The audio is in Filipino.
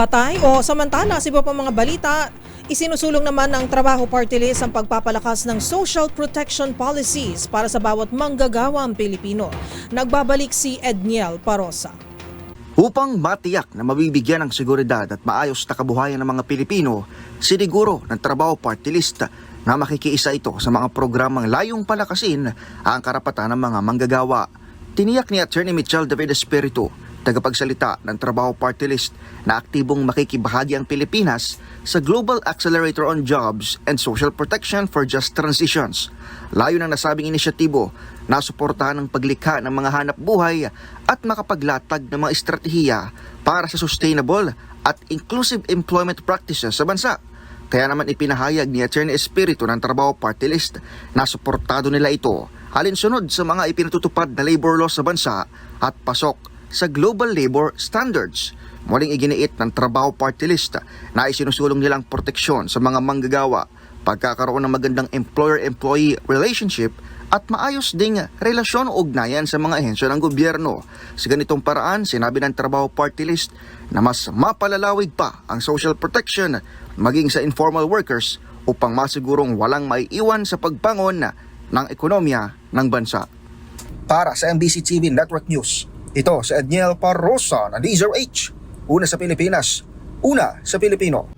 Patay o samantala sa iba pang mga balita, isinusulong naman ng Trabaho Party List ang pagpapalakas ng social protection policies para sa bawat manggagawang Pilipino. Nagbabalik si Edniel Parosa. Upang matiyak na mabibigyan ng seguridad at maayos na kabuhayan ng mga Pilipino, siniguro ng Trabaho Party List na makikiisa ito sa mga programang layong palakasin ang karapatan ng mga manggagawa. Tiniyak ni Attorney Michelle David Espiritu, tagapagsalita ng Trabaho Party List, na aktibong makikibahagi ang Pilipinas sa Global Accelerator on Jobs and Social Protection for Just Transitions. Layo ng nasabing inisyatibo na suportahan ang paglikha ng mga hanap buhay at makapaglatag ng mga estratehiya para sa sustainable at inclusive employment practices sa bansa. Kaya naman ipinahayag ni Attorney Espiritu ng Trabaho Party List na suportado nila ito alinsunod sa mga ipinatutupad na labor law sa bansa at pasok sa Global Labor Standards. Muling iginiit ng Trabaho Party List na isinusulong nilang proteksyon sa mga manggagawa, pagkakaroon ng magandang employer-employee relationship at maayos ding relasyon o ugnayan sa mga ahensya ng gobyerno. Sa ganitong paraan, sinabi ng Trabaho Party List na mas mapalalawig pa ang social protection maging sa informal workers upang masigurong walang maiiwan sa pagbangon ng ekonomiya ng bansa. Para sa MBC TV Network News, ito si Edniel Parosa ng DZRH. Una sa Pilipinas, una sa Pilipino.